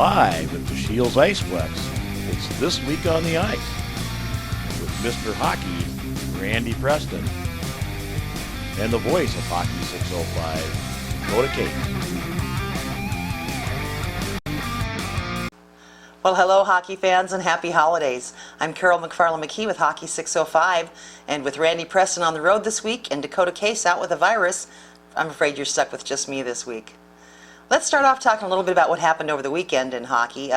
live at the Shields Iceplex. It's This Week on the Ice with Mr. Hockey, Randy Preston, and the voice of Hockey 605, Dakota Case. Well, hello, hockey fans, and happy holidays. I'm Carol McFarland McKee with Hockey 605, and with Randy Preston on the road this week and Dakota Case out with a virus, I'm afraid you're stuck with just me this week. Let's start off talking a little bit about what happened over the weekend in hockey.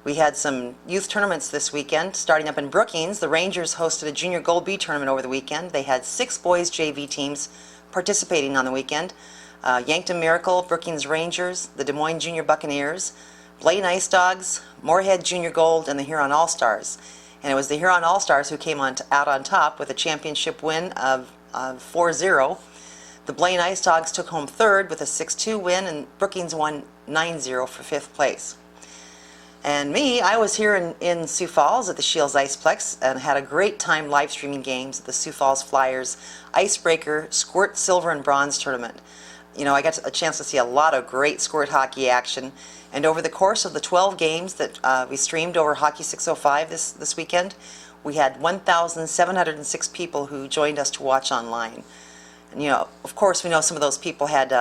We had some youth tournaments this weekend. Starting up in Brookings, the Rangers hosted a Junior Gold B tournament over the weekend. They had 6 boys JV teams participating on the weekend. Yankton Miracle, Brookings Rangers, the Des Moines Junior Buccaneers, Blaine Ice Dogs, Moorhead Junior Gold, and the Huron All-Stars. And it was the Huron All-Stars who came out on top with a championship win of 4-0. The Blaine Ice Dogs took home third with a 6-2 win, and Brookings won 9-0 for 5th place. And me, I was here in Sioux Falls at the Shields Iceplex and had a great time live streaming games at the Sioux Falls Flyers Icebreaker Squirt Silver and Bronze Tournament. You know, I got a chance to see a lot of great squirt hockey action, and over the course of the 12 games that we streamed over Hockey 605 this weekend, we had 1,706 people who joined us to watch online. And, you know, of course, we know some of those people had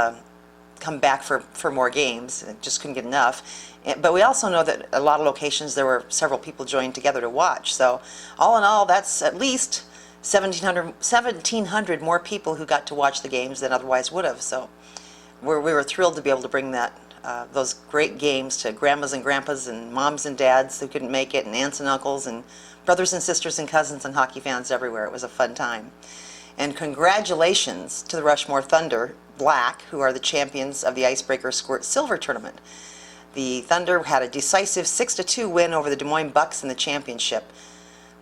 come back for more games and just couldn't get enough. But we also know that a lot of locations there were several people joined together to watch. So all in all, that's at least 1,700 more people who got to watch the games than otherwise would have. So we were thrilled to be able to bring those great games to grandmas and grandpas and moms and dads who couldn't make it, and aunts and uncles and brothers and sisters and cousins and hockey fans everywhere. It was a fun time. And congratulations to the Rushmore Thunder Black, who are the champions of the Icebreaker Squirt Silver Tournament. The Thunder had a decisive 6-2 win over the Des Moines Bucks in the championship.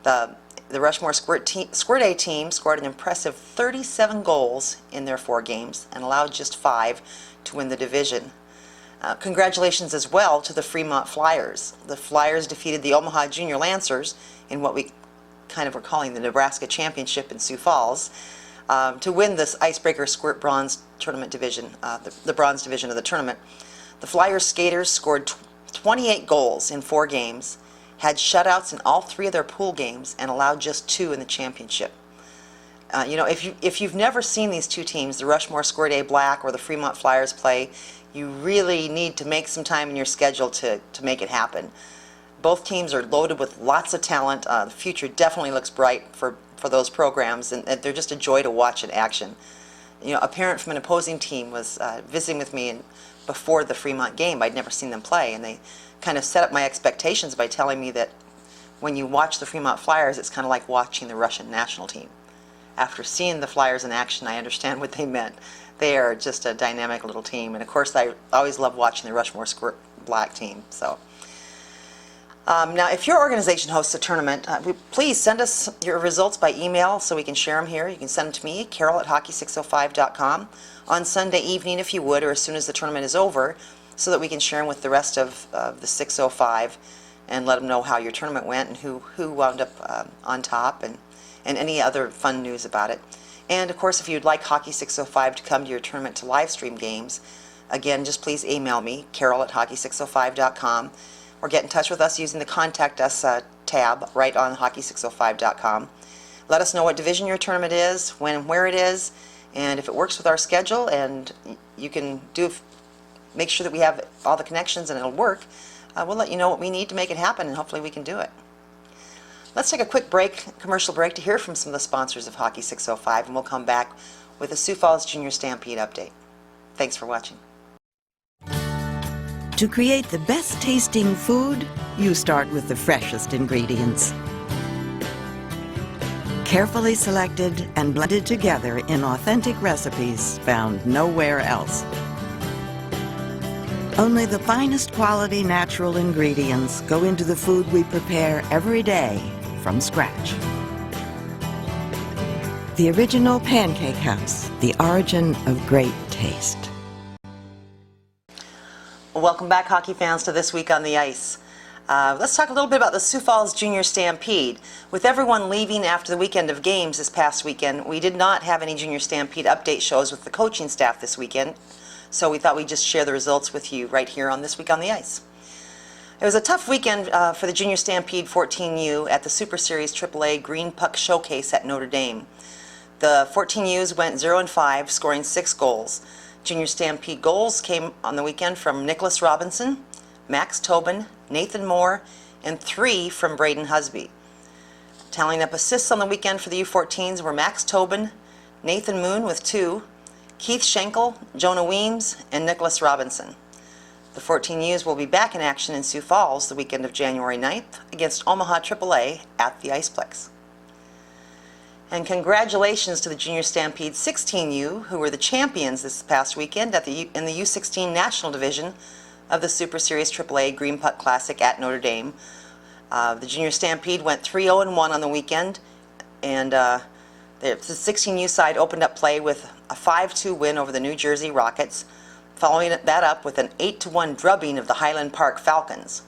The Rushmore Squirt A team scored an impressive 37 goals in their 4 games and allowed just 5 to win the division. Congratulations as well to the Fremont Flyers. The Flyers defeated the Omaha Junior Lancers in what we kind of were calling the Nebraska Championship in Sioux Falls to win this Icebreaker Squirt Bronze Tournament division, the bronze division of the tournament. The Flyers skaters scored 28 goals in 4 games, had shutouts in all 3 of their pool games, and allowed just 2 in the championship. You know, if you've never seen these two teams, the Rushmore Squirt A Black or the Fremont Flyers play, you really need to make some time in your schedule to make it happen. Both teams are loaded with lots of talent. The future definitely looks bright for those programs, and they're just a joy to watch in action. You know, a parent from an opposing team was visiting with me before the Fremont game. I'd never seen them play, and they kind of set up my expectations by telling me that when you watch the Fremont Flyers, it's kind of like watching the Russian national team. After seeing the Flyers in action, I understand what they meant. They are just a dynamic little team, and of course I always love watching the Rushmore Squirt Black team. So now, if your organization hosts a tournament, please send us your results by email so we can share them here. You can send them to me, Carol at hockey605.com, on Sunday evening if you would, or as soon as the tournament is over, so that we can share them with the rest of the 605 and let them know how your tournament went and who wound up on top, and any other fun news about it. And of course, if you'd like Hockey 605 to come to your tournament to live stream games, again, just please email me, Carol at hockey605.com, or get in touch with us using the Contact Us tab right on hockey605.com. Let us know what division your tournament is, when and where it is, and if it works with our schedule, and you can make sure that we have all the connections and it'll work, we'll let you know what we need to make it happen, and hopefully we can do it. Let's take a quick commercial break to hear from some of the sponsors of Hockey 605, and we'll come back with a Sioux Falls Junior Stampede update. Thanks for watching. To create the best tasting food, you start with the freshest ingredients. Carefully selected and blended together in authentic recipes found nowhere else. Only the finest quality natural ingredients go into the food we prepare every day from scratch. The original Pancake House, the origin of great taste. Welcome back, hockey fans, to This Week on the Ice. Let's talk a little bit about the Sioux Falls Junior Stampede. With everyone leaving after the weekend of games this past weekend, we did not have any Junior Stampede update shows with the coaching staff this weekend, so we thought we'd just share the results with you right here on This Week on the Ice. It was a tough weekend for the Junior Stampede 14U at the Super Series AAA Green Puck Showcase at Notre Dame. The 14Us went 0-5, scoring 6 goals. Junior Stampede goals came on the weekend from Nicholas Robinson, Max Tobin, Nathan Moore, and 3 from Braden Husby. Tallying up assists on the weekend for the U14s were Max Tobin, Nathan Moon with 2, Keith Schenkel, Jonah Weems, and Nicholas Robinson. The 14Us will be back in action in Sioux Falls the weekend of January 9th against Omaha AAA at the Iceplex. And congratulations to the Junior Stampede 16U, who were the champions this past weekend in the U16 National Division of the Super Series AAA Green Puck Classic at Notre Dame. The Junior Stampede went 3-0-1 on the weekend, and the 16U side opened up play with a 5-2 win over the New Jersey Rockets, following that up with an 8-1 drubbing of the Highland Park Falcons.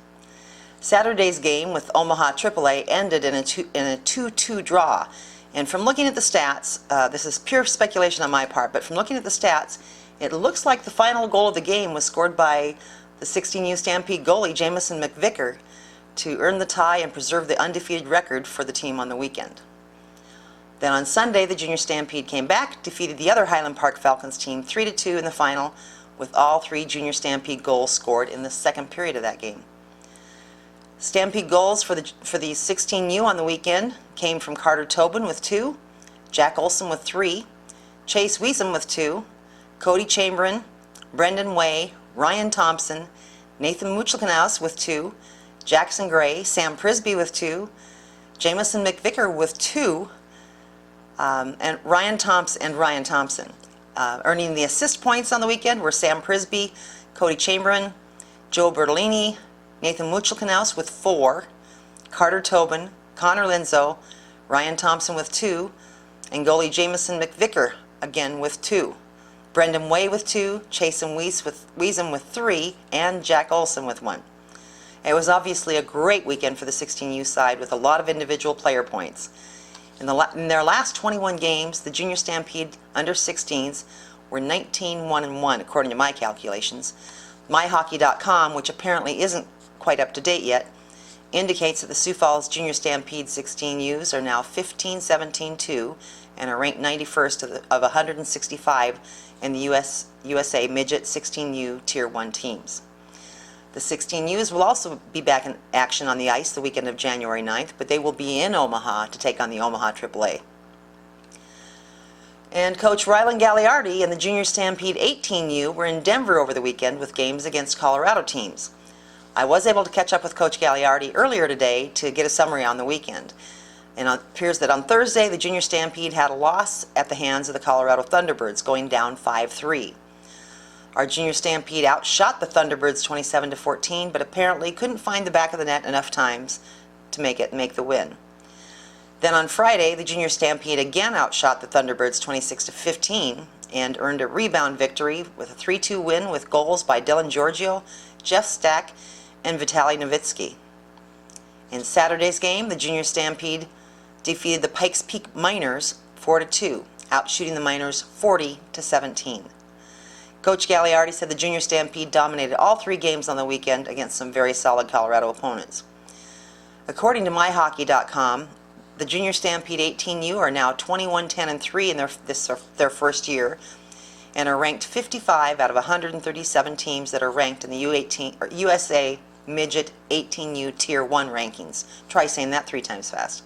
Saturday's game with Omaha AAA ended in a 2-2 draw. And from looking at the stats, this is pure speculation on my part, but from looking at the stats, it looks like the final goal of the game was scored by the 16U Stampede goalie, Jamison McVicker, to earn the tie and preserve the undefeated record for the team on the weekend. Then on Sunday, the Junior Stampede came back, defeated the other Highland Park Falcons team 3-2 in the final, with all 3 Junior Stampede goals scored in the second period of that game. Stampede goals for the 16U on the weekend came from Carter Tobin with 2, Jack Olson with 3, Chase Wiesem with 2, Cody Chamberlain, Brendan Way, Ryan Thompson, Nathan Muchelkanaus with 2, Jackson Gray, Sam Prisby with 2, Jamison McVicker with 2, and Ryan Thompson. Earning the assist points on the weekend were Sam Prisby, Cody Chamberlain, Joe Bertolini, Nathan Muchelkanaus with 4, Carter Tobin, Connor Linzo, Ryan Thompson with 2, and goalie Jamison McVicker again with 2. Brendan Way with 2, Chasen Wiesem with 3, and Jack Olson with 1. It was obviously a great weekend for the 16U side with a lot of individual player points. In their last 21 games, the Junior Stampede under 16s were 19-1-1 according to my calculations. MyHockey.com, which apparently isn't quite up to date yet, indicates that the Sioux Falls Junior Stampede 16Us are now 15-17-2 and are ranked 91st of 165 in the USA Midget 16U Tier 1 teams. The 16Us will also be back in action on the ice the weekend of January 9th, but they will be in Omaha to take on the Omaha AAA. And Coach Rylan Gagliardi and the Junior Stampede 18U were in Denver over the weekend with games against Colorado teams. I was able to catch up with Coach Gagliardi earlier today to get a summary on the weekend. And it appears that on Thursday, the Junior Stampede had a loss at the hands of the Colorado Thunderbirds, going down 5-3. Our Junior Stampede outshot the Thunderbirds 27-14, but apparently couldn't find the back of the net enough times to make the win. Then on Friday, the Junior Stampede again outshot the Thunderbirds 26-15 and earned a rebound victory with a 3-2 win with goals by Dylan Giorgio, Jeff Stack, and Vitaly Novitsky. In Saturday's game, the Junior Stampede defeated the Pikes Peak Miners 4-2, outshooting the Miners 40-17. Coach Gagliardi said the Junior Stampede dominated all 3 games on the weekend against some very solid Colorado opponents. According to MyHockey.com, the Junior Stampede 18U are now 21-10-3 in their first year and are ranked 55 out of 137 teams that are ranked in the USA Midget 18U Tier 1 rankings. Try saying that 3 times fast.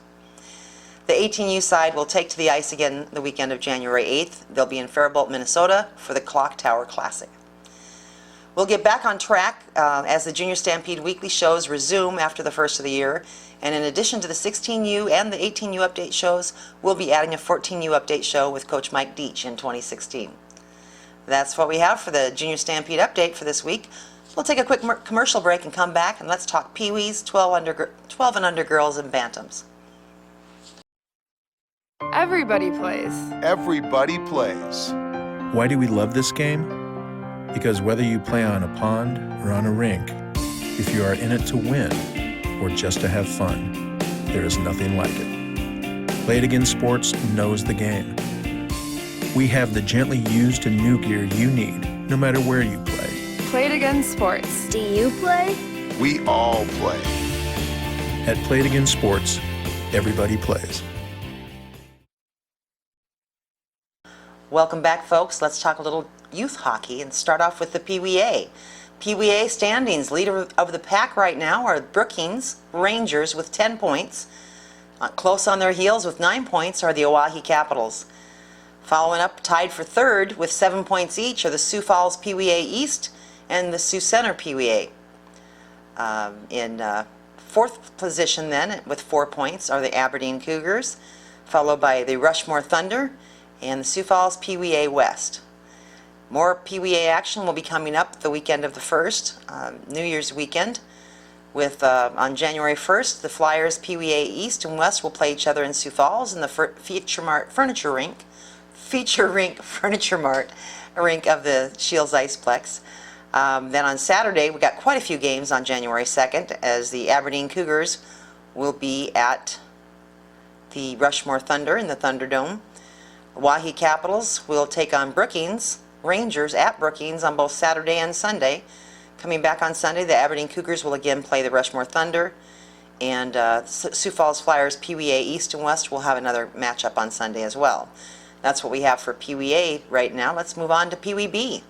The 18U side will take to the ice again the weekend of January 8th. They'll be in Faribault, Minnesota for the Clock Tower Classic. We'll get back on track as the Junior Stampede weekly shows resume after the first of the year. And in addition to the 16U and the 18U update shows, we'll be adding a 14U update show with Coach Mike Deach in 2016. That's what we have for the Junior Stampede update for this week. We'll take a quick commercial break and come back, and let's talk Pee-wees, 12 and under girls, and bantams. Everybody plays. Everybody plays. Why do we love this game? Because whether you play on a pond or on a rink, if you are in it to win or just to have fun, there is nothing like it. Play It Again Sports knows the game. We have the gently used and new gear you need, no matter where you play. Play It Again Sports. Do you play? We all play. At Play It Again Sports, everybody plays. Welcome back, folks. Let's talk a little youth hockey and start off with the Pee Wee A. Pee Wee A standings, leader of the pack right now are Brookings Rangers with 10 points. Close on their heels with 9 points are the Oahe Capitals. Following up, tied for third with 7 points each are the Sioux Falls Pee Wee A East and the Sioux Center Pee Wee A. In fourth position then with 4 points are the Aberdeen Cougars, followed by the Rushmore Thunder and the Sioux Falls Pee Wee A West. More Pee Wee A action will be coming up the weekend of the 1st, New Year's weekend, with on January 1st, the Flyers Pee Wee A East and West will play each other in Sioux Falls in the Feature Rink Furniture Mart rink of the Shields Iceplex. Then on Saturday, we got quite a few games on January 2nd, as the Aberdeen Cougars will be at the Rushmore Thunder in the Thunderdome. Oahe Capitals will take on Brookings Rangers at Brookings on both Saturday and Sunday. Coming back on Sunday, the Aberdeen Cougars will again play the Rushmore Thunder, and Sioux Falls Flyers Pee Wee A East and West will have another matchup on Sunday as well. That's what we have for Pee Wee A right now. Let's move on to Pee Wee B.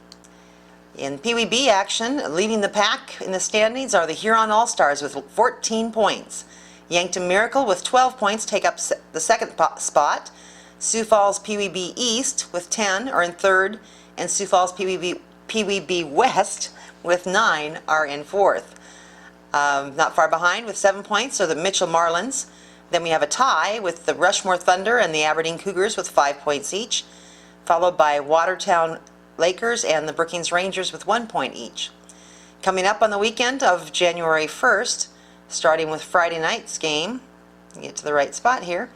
In Pee Wee B action, leading the pack in the standings are the Huron All-Stars with 14 points. Yankton Miracle with 12 points take up the second spot. Sioux Falls Pee Wee B East with 10 are in third, and Sioux Falls Pee Wee B West with 9 are in fourth. Not far behind with 7 points are the Mitchell Marlins. Then we have a tie with the Rushmore Thunder and the Aberdeen Cougars with 5 points each, followed by Watertown Lakers and the Brookings Rangers with 1 point each. Coming up on the weekend of January 1st, starting with Friday night's game, get to the right spot here.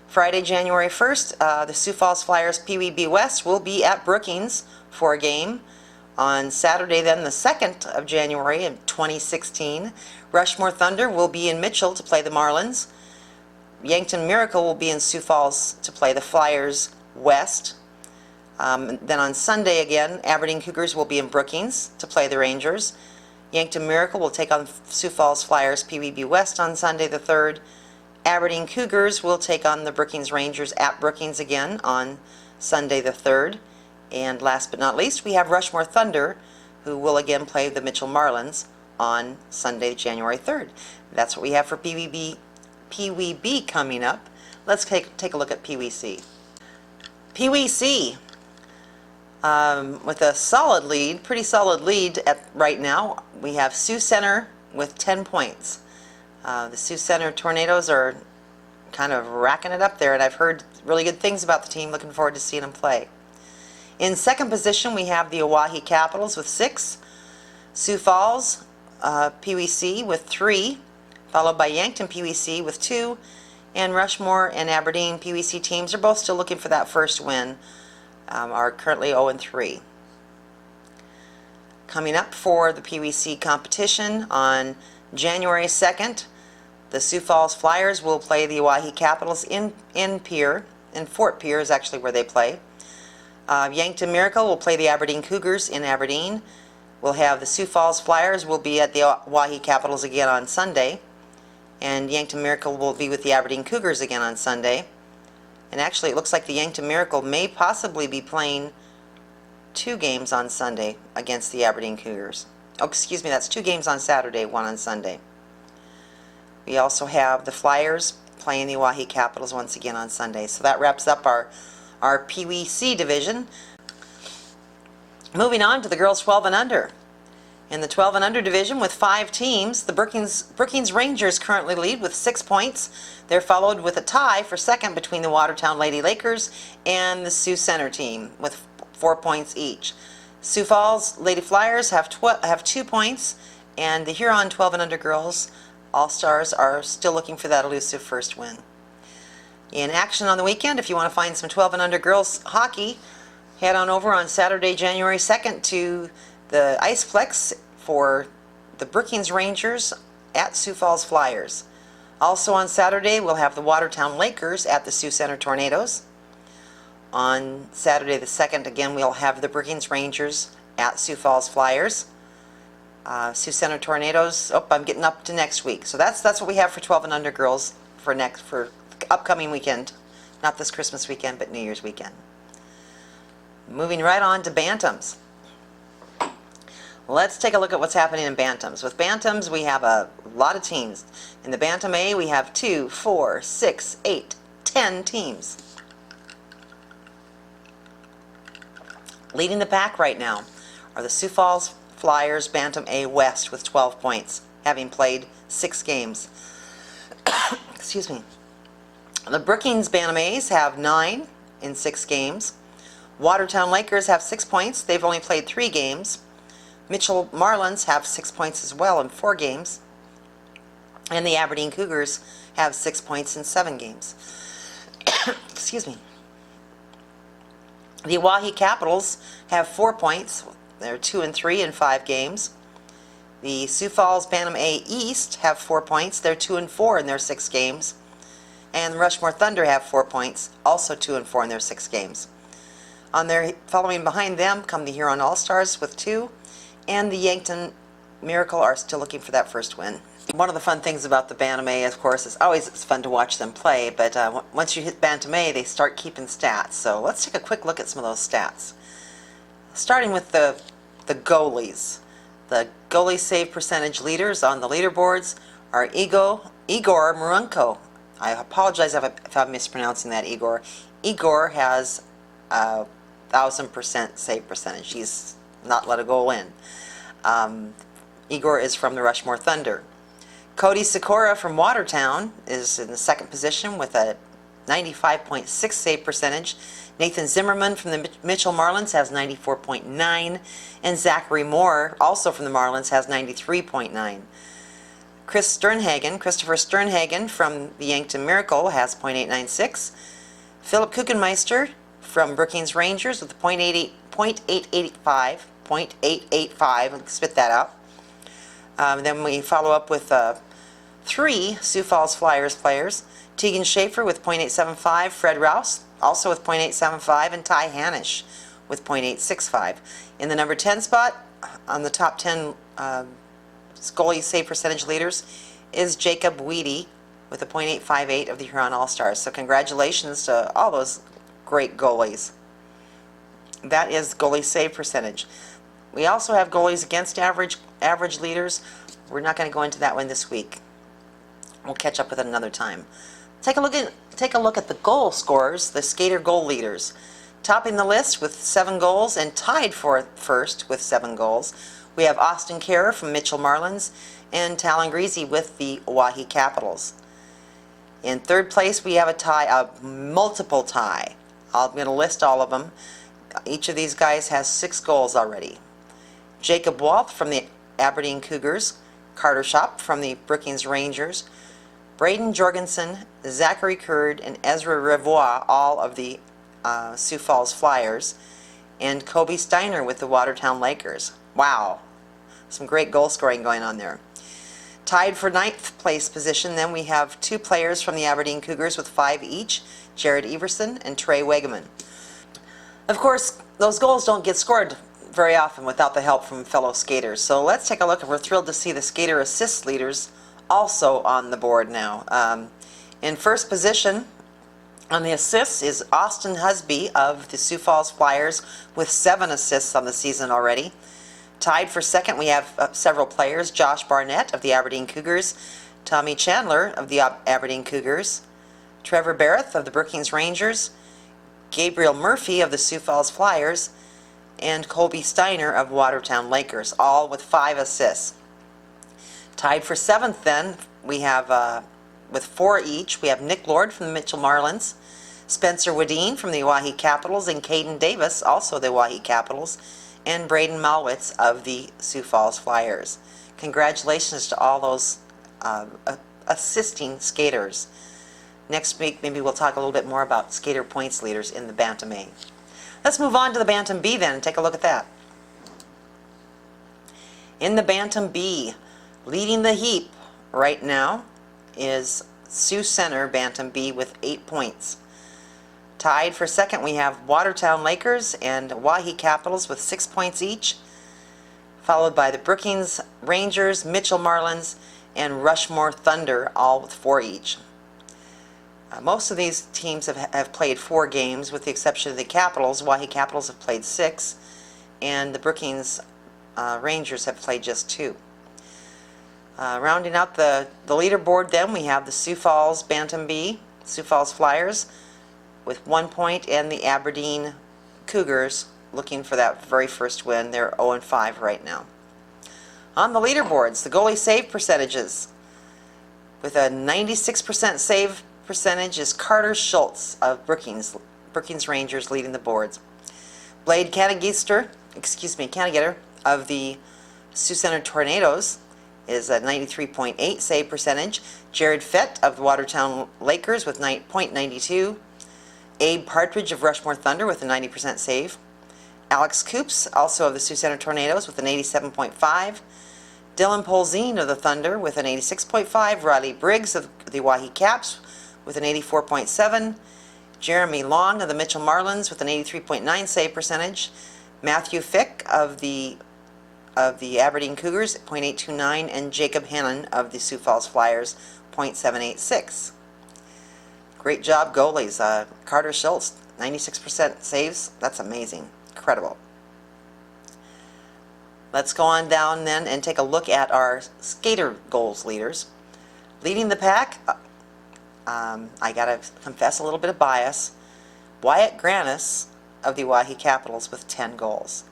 Friday, January 1st, the Sioux Falls Flyers Pee Wee B West will be at Brookings for a game. On Saturday, then, the 2nd of January in 2016, Rushmore Thunder will be in Mitchell to play the Marlins. Yankton Miracle will be in Sioux Falls to play the Flyers West. Then on Sunday again, Aberdeen Cougars will be in Brookings to play the Rangers. Yankton Miracle will take on Sioux Falls Flyers Pee Wee B West on Sunday the 3rd. Aberdeen Cougars will take on the Brookings Rangers at Brookings again on Sunday the 3rd. And last but not least, we have Rushmore Thunder, who will again play the Mitchell Marlins on Sunday, January 3rd. That's what we have for Pee Wee B coming up. Let's take a look at Pee Wee C. Pee Wee C, with a solid lead, pretty solid lead right now. We have Sioux Center with 10 points. The Sioux Center Tornadoes are kind of racking it up there, and I've heard really good things about the team. Looking forward to seeing them play. In second position, we have the Oahe Capitals with 6, Sioux Falls Pee Wee C with 3, followed by Yankton Pee Wee C with 2, and Rushmore and Aberdeen Pee Wee C teams are both still looking for that first win, are currently 0-3. Coming up for the Pee Wee C competition on January 2nd, the Sioux Falls Flyers will play the Oahe Capitals in Pierre, in Fort Pierre is actually where they play. Yankton Miracle will play the Aberdeen Cougars in Aberdeen. We'll have the Sioux Falls Flyers will be at the Oahe Capitals again on Sunday, and Yankton Miracle will be with the Aberdeen Cougars again on Sunday. And actually, it looks like the Yankton Miracle may possibly be playing 2 games on Sunday against the Aberdeen Cougars. Oh, excuse me, that's 2 games on Saturday, 1 on Sunday. We also have the Flyers playing the Oahe Capitals once again on Sunday. So that wraps up our Pee Wee C division. Moving on to the girls 12 and under. In the 12 and under division with 5 teams, the Brookings Rangers currently lead with 6 points. They're followed with a tie for second between the Watertown Lady Lakers and the Sioux Center team with 4 points each. Sioux Falls Lady Flyers have 2 points, and the Huron 12 and under girls All-Stars are still looking for that elusive first win. In action on the weekend, if you want to find some 12 and under girls hockey, head on over on Saturday, January 2nd to the Iceplex for the Brookings Rangers at Sioux Falls Flyers. Also on Saturday, we'll have the Watertown Lakers at the Sioux Center Tornadoes. On Saturday the 2nd, again, we'll have the Brookings Rangers at Sioux Falls Flyers. Sioux Center Tornadoes. Oh, I'm getting up to next week. So that's what we have for 12 and under girls for upcoming weekend. Not this Christmas weekend, but New Year's weekend. Moving right on to Bantams. Let's take a look at what's happening in Bantams. With Bantams, we have a lot of teams. In the Bantam A, we have 2, 4, 6, 8, 10 teams. Leading the pack right now are the Sioux Falls Flyers Bantam A West with 12 points, having played 6 games. Excuse me. The Brookings Bantam A's have 9 in 6 games. Watertown Lakers have 6 points. They've only played 3 games. Mitchell Marlins have 6 points as well in 4 games. And the Aberdeen Cougars have 6 points in 7 games. Excuse me. The Oahe Capitals have 4 points. They're 2 and 3 in 5 games. The Sioux Falls Bantam A East have 4 points. They're 2 and 4 in their 6 games. And the Rushmore Thunder have 4 points, also 2 and 4 in their 6 games. Following behind them come the Huron All-Stars with 2, and the Yankton Miracle are still looking for that first win. One of the fun things about the Bantam A, of course, is always it's fun to watch them play, but once you hit Bantam A, they start keeping stats. So let's take a quick look at some of those stats. Starting with the goalies. The goalie save percentage leaders on the leaderboards are Igor Marunko. I apologize if I'm mispronouncing that, Igor. Igor has 1,000% save percentage. He's not let a goal in. Igor is from the Rushmore Thunder. Cody Sikora from Watertown is in the second position with a 95.6 save percentage. Nathan Zimmerman from the Mitchell Marlins has 94.9, and Zachary Moore, also from the Marlins, has 93.9. Christopher Sternhagen from the Yankton Miracle has .896. Philip Kuchenmeister from Brookings Rangers with a .885, spit that out. Then we follow up with 3 Sioux Falls Flyers players. Tegan Schaefer with .875, Fred Rouse also with .875, and Ty Hanisch with .865. In the number 10 spot, on the top 10 goalie save percentage leaders, is Jacob Weedy with a .858 of the Huron All-Stars. So congratulations to all those great goalies. That is goalie save percentage. We also have goalies against average leaders. We're not going to go into that one this week. We'll catch up with it another time. Take a look at the goal scorers, the skater goal leaders. Topping the list with 7 goals and tied for first with 7 goals, we have Austin Kara from Mitchell Marlins and Talon Greasy with the Oahe Capitals. In third place, we have a multiple tie. I'm going to list all of them. Each of these guys has 6 goals already. Jacob Walth from the Aberdeen Cougars, Carter Shop from the Brookings Rangers, Braden Jorgensen, Zachary Curd, and Ezra Revois, all of the Sioux Falls Flyers, and Kobe Steiner with the Watertown Lakers. Wow, some great goal scoring going on there. Tied for 9th place position, then we have 2 players from the Aberdeen Cougars with 5 each, Jared Everson and Trey Wegeman. Of course, those goals don't get scored very often without the help from fellow skaters. So let's take a look, and we're thrilled to see the skater assist leaders also on the board now. In first position on the assists is Austin Husby of the Sioux Falls Flyers with 7 assists on the season already. Tied for second, we have several players: Josh Barnett of the Aberdeen Cougars, Tommy Chandler of the Aberdeen Cougars, Trevor Barrett of the Brookings Rangers, Gabriel Murphy of the Sioux Falls Flyers, and Colby Steiner of Watertown Lakers, all with 5 assists. Tied for 7th then, we have, with 4 each, we have Nick Lord from the Mitchell Marlins, Spencer Wadeen from the Oahe Capitals, and Caden Davis, also the Oahe Capitals, and Braden Malwitz of the Sioux Falls Flyers. Congratulations to all those assisting skaters. Next week, maybe we'll talk a little bit more about skater points leaders in the Bantam A. Let's move on to the Bantam B then and take a look at that. In the Bantam B, leading the heap right now is Sioux Center Bantam B with 8 points. Tied for second, we have Watertown Lakers and Oahe Capitals with 6 points each. followed by the Brookings Rangers, Mitchell Marlins, and Rushmore Thunder, all with 4 each. Most of these teams have played 4 games, with the exception of the Capitals. Wahi Capitals have played 6, and the Brookings Rangers have played just 2. Rounding out the leaderboard then, we have the Sioux Falls Bantam B, Sioux Falls Flyers, with 1 point, and the Aberdeen Cougars looking for that very first win. They're 0-5 right now. On the leaderboards, the goalie save percentages. With a 96% save percentage is Carter Schultz of Brookings Rangers leading the boards. Blade Cannegetter of the Sioux Center Tornadoes is a 93.8 save percentage. Jared Fett of the Watertown Lakers with .92. Abe Partridge of Rushmore Thunder with a 90% save. Alex Coops, also of the Sioux Center Tornadoes, with an 87.5. Dylan Polzine of the Thunder with an 86.5. Riley Briggs of the Wahi Caps with an 84.7. Jeremy Long of the Mitchell Marlins with an 83.9 save percentage. Matthew Fick of the Aberdeen Cougars at .829, and Jacob Hannon of the Sioux Falls Flyers .786. Great job, goalies. Carter Schultz, 96% saves. That's amazing. Incredible. Let's go on down then and take a look at our skater goals leaders. Leading the pack, I gotta confess a little bit of bias, Wyatt Granis of the Wahi Capitals with 10 goals.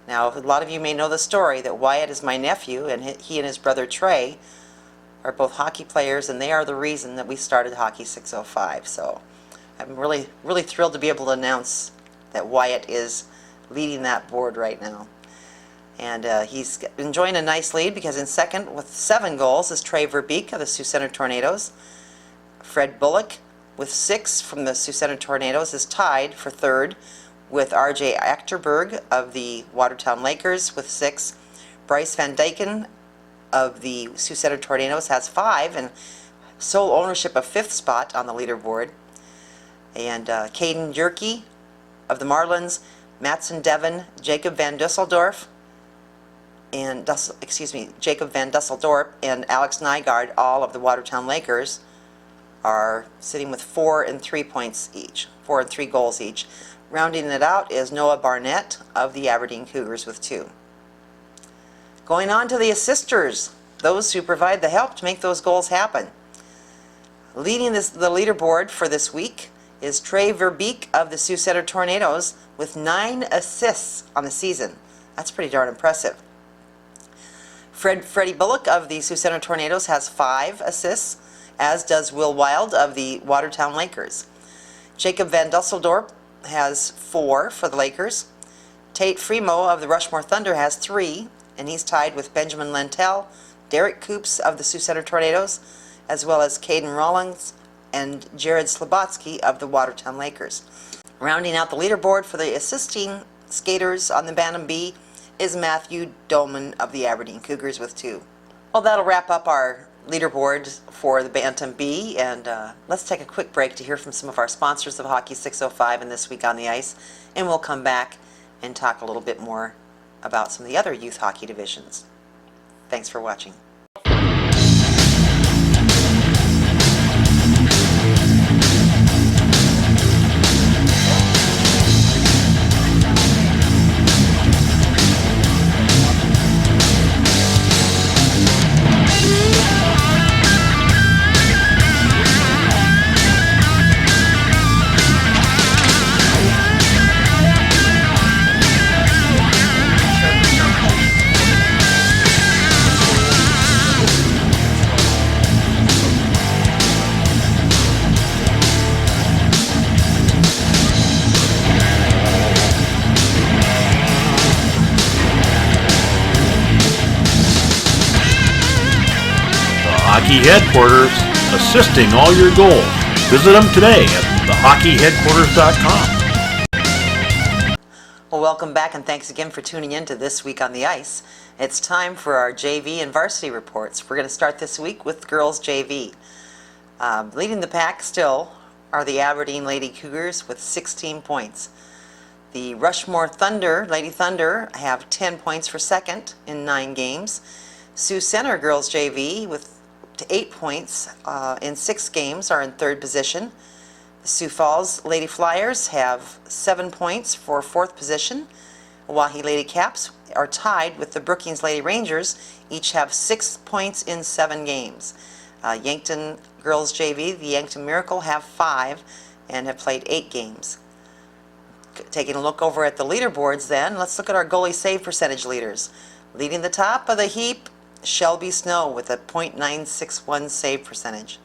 Now, a lot of you may know the story that Wyatt is my nephew, and he and his brother Trey are both hockey players, and they are the reason that we started Hockey 605. So I'm really, really thrilled to be able to announce that Wyatt is leading that board right now. And he's enjoying a nice lead, because in second with 7 goals is Trey Verbeek of the Sioux Center Tornadoes. Fred Bullock with 6 from the Sioux Center Tornadoes is tied for third with R.J. Achterberg of the Watertown Lakers with 6. Bryce Van Dyken of the Sioux Center Tornadoes has 5, and sole ownership of 5th spot on the leaderboard. And Caden Yerke of the Marlins, Matson Devon, Jacob Van Dusseldorp, and Jacob Van Dusseldorp and Alex Nygaard, all of the Watertown Lakers, are sitting with 4 and 3 points each, 4 and 3 goals each. Rounding it out is Noah Barnett of the Aberdeen Cougars with 2. Going on to the assisters, those who provide the help to make those goals happen. Leading the leaderboard for this week is Trey Verbeek of the Sioux Center Tornadoes with 9 assists on the season. That's pretty darn impressive. Freddie Bullock of the Sioux Center Tornadoes has 5 assists, as does Will Wild of the Watertown Lakers. Jacob Van Dusseldorp has 4 for the Lakers. Tate Fremo of the Rushmore Thunder has 3, and he's tied with Benjamin Lentel, Derek Coops of the Sioux Center Tornadoes, as well as Caden Rawlings and Jared Slabotsky of the Watertown Lakers. Rounding out the leaderboard for the assisting skaters on the Bantam B is Matthew Doman of the Aberdeen Cougars with 2. Well, that'll wrap up our leaderboard for the Bantam B, and let's take a quick break to hear from some of our sponsors of Hockey 605 and This Week on the Ice, and we'll come back and talk a little bit more about some of the other youth hockey divisions. Thanks for watching. Hockey Headquarters, assisting all your goals. Visit them today at thehockeyheadquarters.com. Well, welcome back, and thanks again for tuning in to This Week on the Ice. It's time for our JV and varsity reports. We're going to start this week with girls JV. Leading the pack still are the Aberdeen Lady Cougars with 16 points. The Rushmore Thunder, Lady Thunder, have 10 points for second in 9 games. Sioux Center Girls JV with 8 points in 6 games are in third position. The Sioux Falls Lady Flyers have 7 points for fourth position. Oahe Lady Caps are tied with the Brookings Lady Rangers, each have 6 points in 7 games. Yankton Girls JV, the Yankton Miracle, have 5 and have played 8 games. Taking a look over at the leaderboards then, let's look at our goalie save percentage leaders. Leading the top of the heap, Shelby Snow with a .961 save percentage.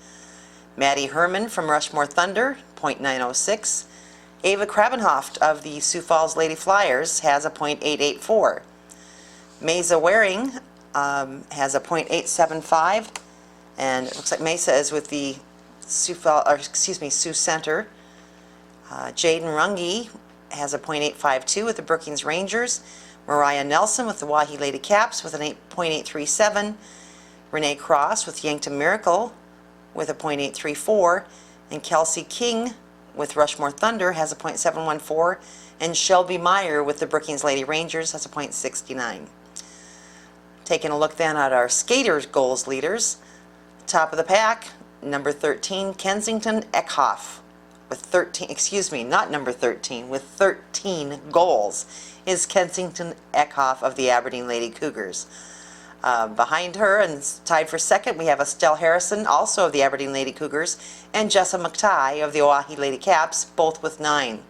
Maddie Herman from Rushmore Thunder, .906. Ava Krabenhoft of the Sioux Falls Lady Flyers has a .884. Mesa Waring has a .875, and it looks like Mesa is with the Sioux Center. Jaden Runge has a .852 with the Brookings Rangers. Mariah Nelson with the Oahe Lady Caps with an .837. Renee Cross with Yankton Miracle with a .834. And Kelsey King with Rushmore Thunder has a .714. And Shelby Meyer with the Brookings Lady Rangers has a .69. Taking a look then at our skaters goals leaders. Top of the pack, number 13, Kensington Eckhoff. With 13, not number 13, with 13 goals is Kensington Eckhoff of the Aberdeen Lady Cougars. Behind her and tied for second, we have Estelle Harrison, also of the Aberdeen Lady Cougars, and Jessa McTighe of the Oahe Lady Caps, both with 9.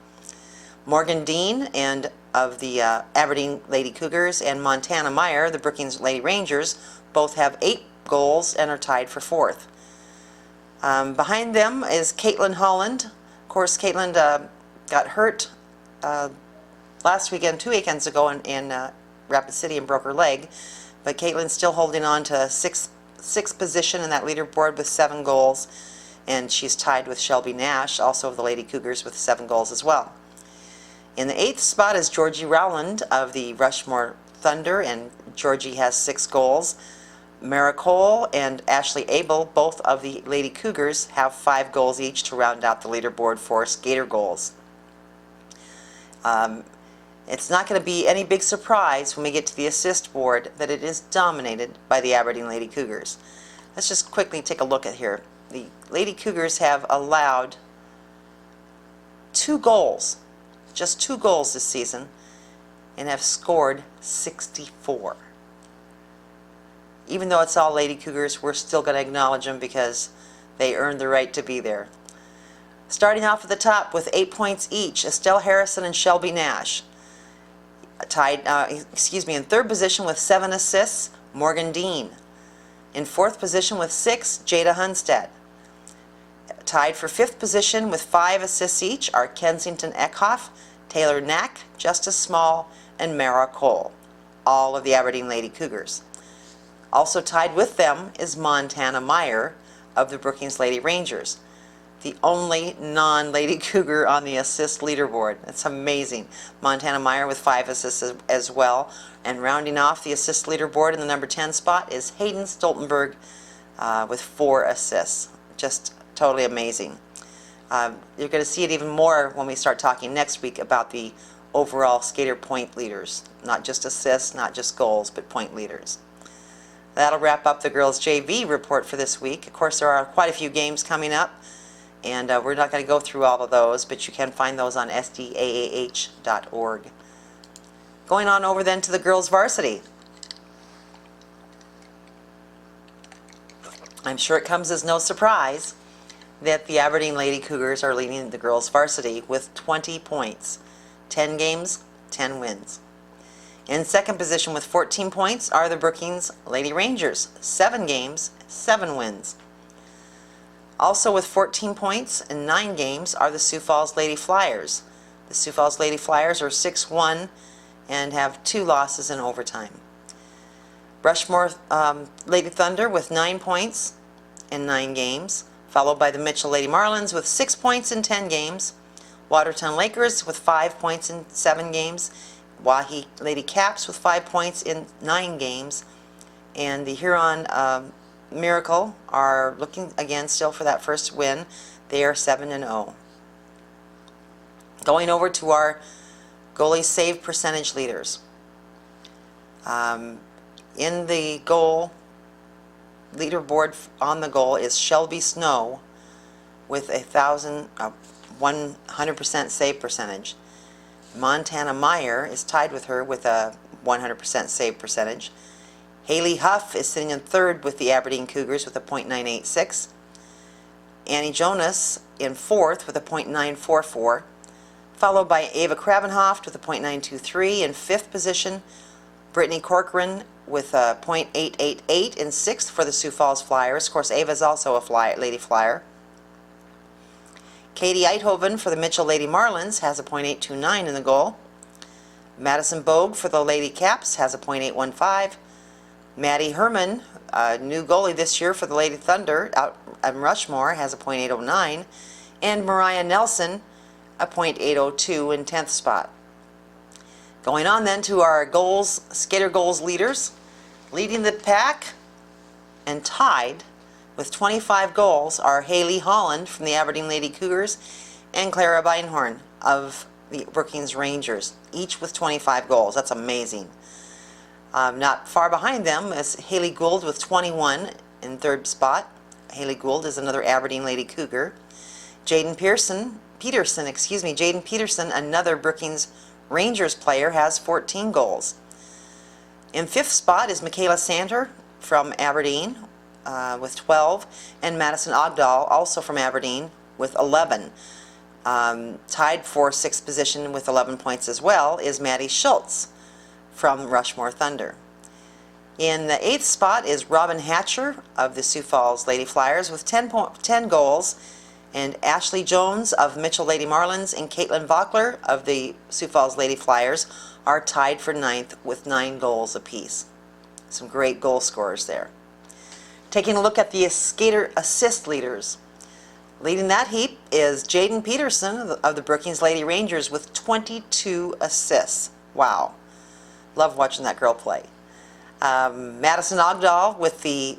Morgan Dean and of the Aberdeen Lady Cougars and Montana Meyer, the Brookings Lady Rangers, both have 8 goals and are tied for 4th. Behind them is Caitlin Holland. Of course, Caitlin got hurt last weekend, 2 weekends ago in Rapid City and broke her leg. But Caitlin's still holding on to sixth position in that leaderboard with 7 goals. And she's tied with Shelby Nash, also of the Lady Cougars, with 7 goals as well. In the 8th spot is Georgie Rowland of the Rushmore Thunder, and Georgie has 6 goals. Mara Cole and Ashley Abel, both of the Lady Cougars, have 5 goals each to round out the leaderboard for skater goals. It's not going to be any big surprise when we get to the assist board that it is dominated by the Aberdeen Lady Cougars. Let's just quickly take a look at here. The Lady Cougars have allowed 2 goals, just 2 goals this season, and have scored 64. Even though it's all Lady Cougars, we're still going to acknowledge them because they earned the right to be there. Starting off at the top with 8 points each, Estelle Harrison and Shelby Nash. Tied, in 3rd position with 7 assists, Morgan Dean. In 4th position with 6, Jada Hunstead. Tied for 5th position with 5 assists each are Kensington Eckhoff, Taylor Knack, Justice Small, and Mara Cole, all of the Aberdeen Lady Cougars. Also tied with them is Montana Meyer of the Brookings Lady Rangers, the only non-Lady Cougar on the assist leaderboard. It's amazing. Montana Meyer with 5 assists as well. And rounding off the assist leaderboard in the number 10 spot is Hayden Stoltenberg with 4 assists. Just totally amazing. You're going to see it even more when we start talking next week about the overall skater point leaders. Not just assists, not just goals, but point leaders. That'll wrap up the girls JV report for this week. Of course, there are quite a few games coming up, and we're not going to go through all of those, but you can find those on sdaah.org. Going on over then to the girls varsity. I'm sure it comes as no surprise that the Aberdeen Lady Cougars are leading the girls varsity with 20 points. 10 games, 10 wins. In second position with 14 points are the Brookings Lady Rangers, 7 games, 7 wins. Also with 14 points and 9 games are the Sioux Falls Lady Flyers. The Sioux Falls Lady Flyers are 6-1 and have 2 losses in overtime. Rushmore Lady Thunder with 9 points in 9 games, followed by the Mitchell Lady Marlins with 6 points in 10 games, Watertown Lakers with 5 points in 7 games, Oahe Lady Caps with 5 points in 9 games, and the Huron Miracle are looking again still for that first win. They are 7-0. Going over to our Goalie save percentage leaders. In the goal leaderboard on the goal is Shelby Snow with 100% save percentage. Montana Meyer is tied with her with a 100% save percentage. Haley Huff is sitting in third with the Aberdeen Cougars with a .986. Annie Jonas in fourth with a .944, followed by Ava Kravenhoft with a .923. In fifth position, Brittany Corcoran with a .888 in sixth for the Sioux Falls Flyers. Of course, Ava is also a Lady Flyer. Katie Eidhoven for the Mitchell Lady Marlins has a .829 in the goal. Madison Bogue for the Lady Caps has a .815. Maddie Herman, a new goalie this year for the Lady Thunder out at Rushmore, has a .809. And Mariah Nelson, a .802 in 10th spot. Going on then to our goals, skater goals leaders. Leading the pack and tied with 25 goals are Haley Holland from the Aberdeen Lady Cougars and Clara Beinhorn of the Brookings Rangers, each with 25 goals. That's amazing. Not far behind them is Haley Gould with 21 in third spot. Haley Gould is another Aberdeen Lady Cougar. Jaden Peterson, another Brookings Rangers player, has 14 goals. In fifth spot is Michaela Santer from Aberdeen with 12, and Madison Ogdahl, also from Aberdeen, with 11. Tied for sixth position with 11 points as well is Maddie Schultz from Rushmore Thunder. In the eighth spot is Robin Hatcher of the Sioux Falls Lady Flyers with 10 goals, and Ashley Jones of Mitchell Lady Marlins and Caitlin Vockler of the Sioux Falls Lady Flyers are tied for ninth with 9 goals apiece. Some great goal scorers there. Taking a look at the skater assist leaders. Leading that heap is Jaden Peterson of the Brookings Lady Rangers with 22 assists. Wow. Love watching that girl play. Madison Ogdahl with the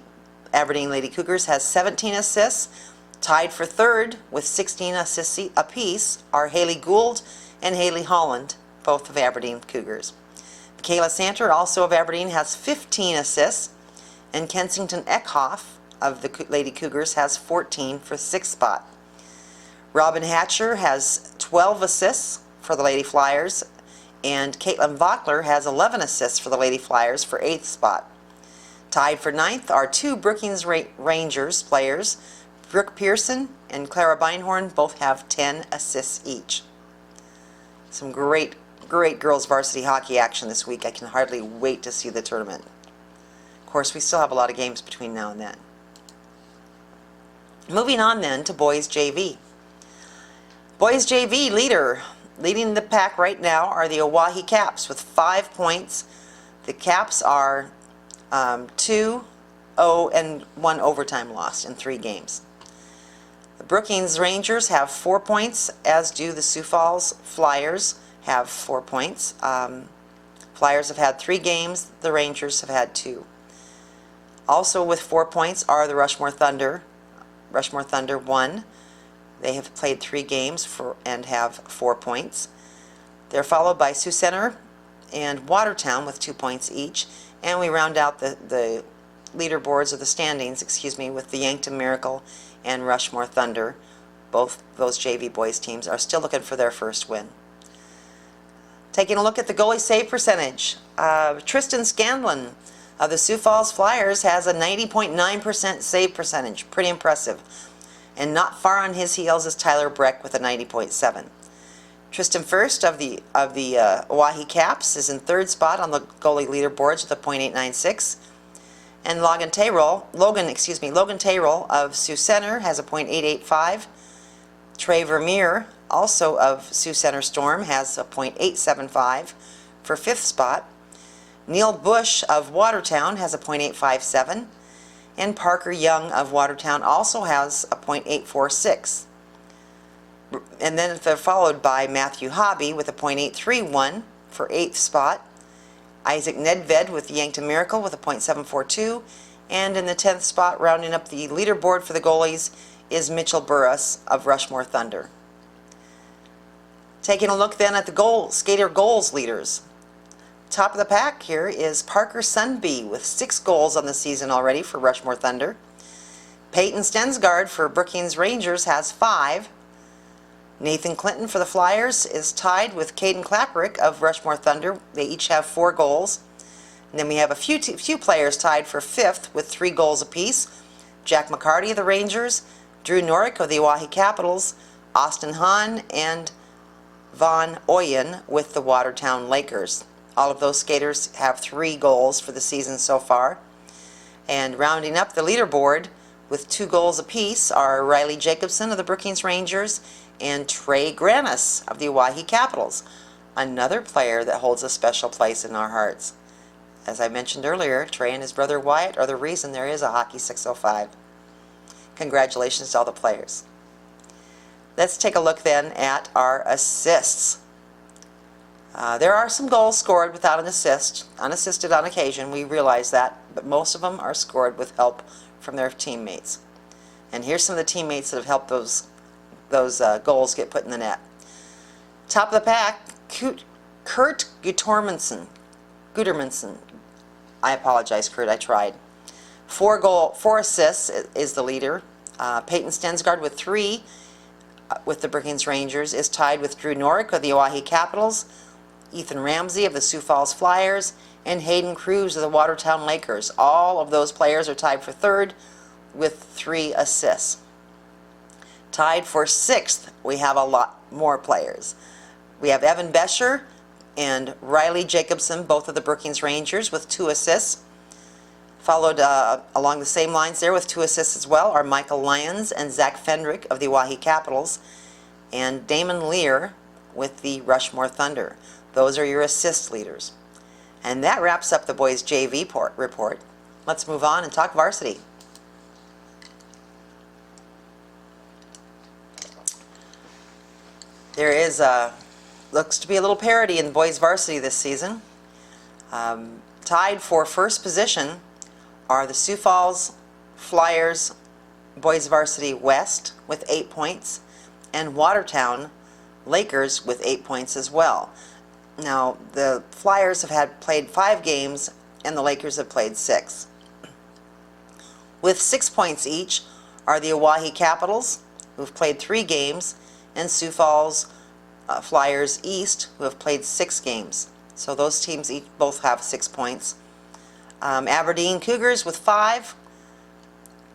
Aberdeen Lady Cougars has 17 assists. Tied for third with 16 assists apiece are Haley Gould and Haley Holland, both of Aberdeen Cougars. Michaela Santer, also of Aberdeen, has 15 assists, and Kensington Eckhoff of the Lady Cougars has 14 for sixth spot. Robin Hatcher has 12 assists for the Lady Flyers, and Caitlin Vockler has 11 assists for the Lady Flyers for eighth spot. Tied for ninth are two Brookings Rangers players. Brooke Pearson and Clara Beinhorn both have 10 assists each. Some great girls varsity hockey action this week. I can hardly wait to see the tournament. Of course, we still have a lot of games between now and then. Moving on then to boys JV. Boys JV leading the pack right now are the Oahe Caps with 5 points. The Caps are 2-0 and 1 overtime loss in 3 games. The Brookings Rangers have 4 points, as do the Sioux Falls Flyers have 4 points. Flyers have had 3 games, the Rangers have had 2. Also with 4 points are the Rushmore Thunder. Rushmore Thunder 1. They have played 3 games and have 4 points. They're followed by Sioux Center and Watertown with 2 points each. And we round out the leaderboards, or the standings, with the Yankton Miracle and Rushmore Thunder. Both those JV boys teams are still looking for their first win. Taking a look at the goalie save percentage. Tristan Scanlon of the Sioux Falls Flyers has a 90.9% save percentage. Pretty impressive. And not far on his heels is Tyler Breck with a 90.7. Tristan First of the Oahe Caps is in third spot on the goalie leaderboards with a .896. And Logan Tayrell of Sioux Center has a .885. Trey Vermeer, also of Sioux Center Storm, has a .875 for fifth spot. Neil Bush of Watertown has a .857. And Parker Young of Watertown also has a .846. And then they're followed by Matthew Hobby with a .831 for eighth spot. Isaac Nedved with the Yankton Miracle with a .742, and in the 10th spot, rounding up the leaderboard for the goalies, is Mitchell Burris of Rushmore Thunder. Taking a look then at the skater goals leaders. Top of the pack here is Parker Sunby with 6 goals on the season already for Rushmore Thunder. Peyton Stensgaard for Brookings Rangers has 5. Nathan Clinton for the Flyers is tied with Caden Klapperick of Rushmore Thunder. They each have 4 goals. And then we have a few players tied for 5th with 3 goals apiece. Jack McCarty of the Rangers, Drew Norick of the Oahe Capitals, Austin Hahn, and Von Oyen with the Watertown Lakers. All of those skaters have 3 goals for the season so far. And rounding up the leaderboard with 2 goals apiece are Riley Jacobson of the Brookings Rangers and Trey Granis of the Oahe Capitals, another player that holds a special place in our hearts. As I mentioned earlier, Trey and his brother Wyatt are the reason there is a Hockey 605. Congratulations to all the players. Let's take a look then at our assists. There are some goals scored without an assist, unassisted on occasion, we realize that, but most of them are scored with help from their teammates. And here's some of the teammates that have helped those goals get put in the net. Top of the pack, Kurt Gutermanson. I apologize, Kurt, I tried. 4 assists is the leader. Peyton Stensgaard with 3 with the Brookings Rangers is tied with Drew Norick of the Oahe Capitals, Ethan Ramsey of the Sioux Falls Flyers, and Hayden Cruz of the Watertown Lakers. All of those players are tied for 3rd with 3 assists. Tied for 6th, we have a lot more players. We have Evan Bescher and Riley Jacobson, both of the Brookings Rangers, with 2 assists. Followed along the same lines there with 2 assists as well are Michael Lyons and Zach Fendrick of the Oahe Capitals, and Damon Lear with the Rushmore Thunder. Those are your assist leaders. And that wraps up the boys JV report. Let's move on and talk varsity. There is looks to be a little parity in boys varsity this season. Tied for 1st position are the Sioux Falls Flyers boys varsity West with 8 points, and Watertown Lakers with 8 points as well. Now the Flyers have played 5 games and the Lakers have played 6. With 6 points each are the Oahe Capitals, who've played 3 games, and Sioux Falls Flyers East, who have played 6 games. So those teams both have 6 points. Aberdeen Cougars with 5.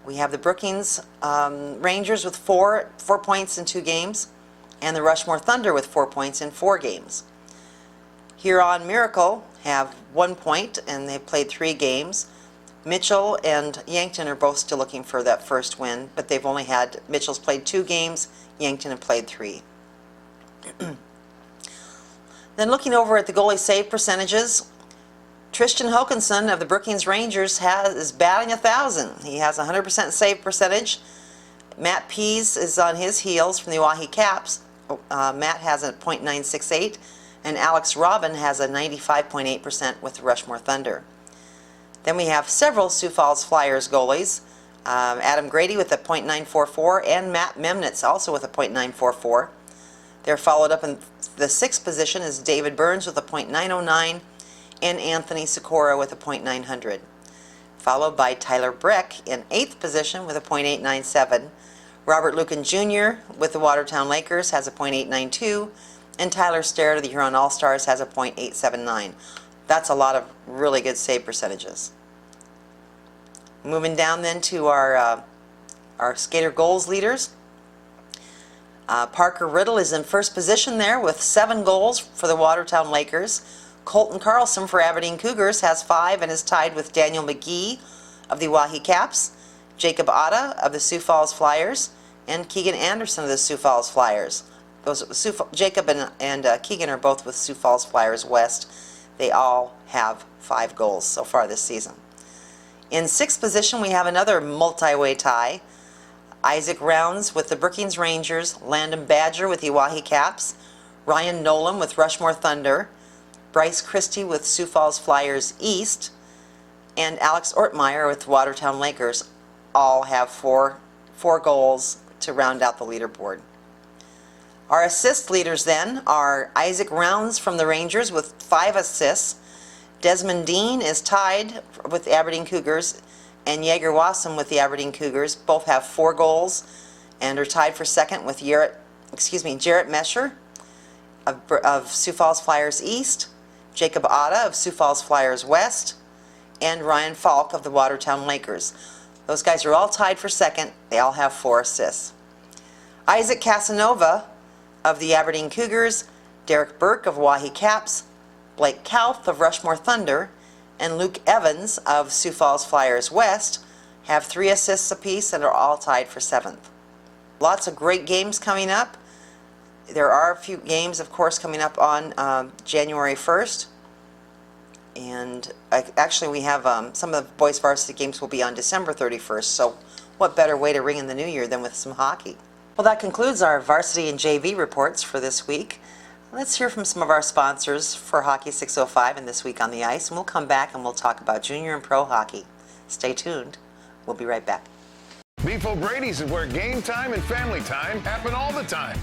We have the Brookings Rangers with 4 points in 2 games, and the Rushmore Thunder with 4 points in 4 games. Huron Miracle have 1 point, and they've played 3 games. Mitchell and Yankton are both still looking for that first win, but they've only had, Mitchell's played 2 games, Yankton have played 3. Then looking over at the goalie save percentages, Tristan Hokinson of the Brookings Rangers is batting 1,000. He has 100% save percentage. Matt Pease is on his heels from the Oahe Caps. Matt has a .968, and Alex Robin has a 95.8% with the Rushmore Thunder. Then we have several Sioux Falls Flyers goalies. Adam Grady with a .944 and Matt Memnitz also with a .944. They're followed up in the 6th position is David Burns with a .909 and Anthony Sikora with a .900. Followed by Tyler Breck in 8th position with a .897. Robert Lucan Jr. with the Watertown Lakers has a .892, and Tyler Starrett of the Huron All-Stars has a .879. That's a lot of really good save percentages. Moving down then to our skater goals leaders. Parker Riddle is in 1st position there with 7 goals for the Watertown Lakers. Colton Carlson for Aberdeen Cougars has 5 and is tied with Daniel McGee of the Oahe Caps, Jacob Otta of the Sioux Falls Flyers, and Keegan Anderson of the Sioux Falls Flyers. Jacob and Keegan are both with Sioux Falls Flyers West. They all have 5 goals so far this season. In 6th position, we have another multi-way tie. Isaac Rounds with the Brookings Rangers, Landon Badger with the Oahe Caps, Ryan Nolan with Rushmore Thunder, Bryce Christie with Sioux Falls Flyers East, and Alex Ortmeyer with Watertown Lakers all have four goals to round out the leaderboard. Our assist leaders then are Isaac Rounds from the Rangers with 5 assists. Desmond Dean is tied with the Aberdeen Cougars, and Yeager Wassam with the Aberdeen Cougars. Both have 4 goals and are tied for second with Jarrett Mesher of Sioux Falls Flyers East, Jacob Otta of Sioux Falls Flyers West, and Ryan Falk of the Watertown Lakers. Those guys are all tied for second. They all have 4 assists. Isaac Casanova of the Aberdeen Cougars, Derek Burke of Wahi Caps, Blake Kauth of Rushmore Thunder, and Luke Evans of Sioux Falls Flyers West have 3 assists apiece and are all tied for 7th. Lots of great games coming up. There are a few games, of course, coming up on January 1st. And actually we have some of the boys varsity games will be on December 31st. So what better way to ring in the new year than with some hockey? Well, that concludes our varsity and JV reports for this week. Let's hear from some of our sponsors for Hockey 605 and This Week on the Ice, and we'll come back and we'll talk about junior and pro hockey. Stay tuned. We'll be right back. Beef O'Brady's is where game time and family time happen all the time.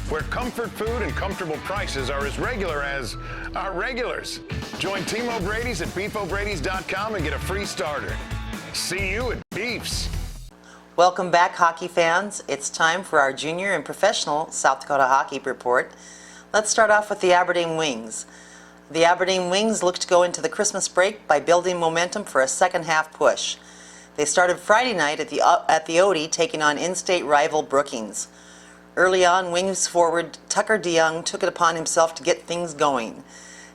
Where comfort food and comfortable prices are as regular as our regulars. Join Team O'Brady's at beefobradys.com and get a free starter. See you at Beef's. Welcome back, hockey fans. It's time for our junior and professional South Dakota hockey report. Let's start off with the Aberdeen Wings. The Aberdeen Wings look to go into the Christmas break by building momentum for a second half push. They started Friday night at the Odie, taking on in-state rival Brookings. Early on, Wings forward Tucker DeYoung took it upon himself to get things going.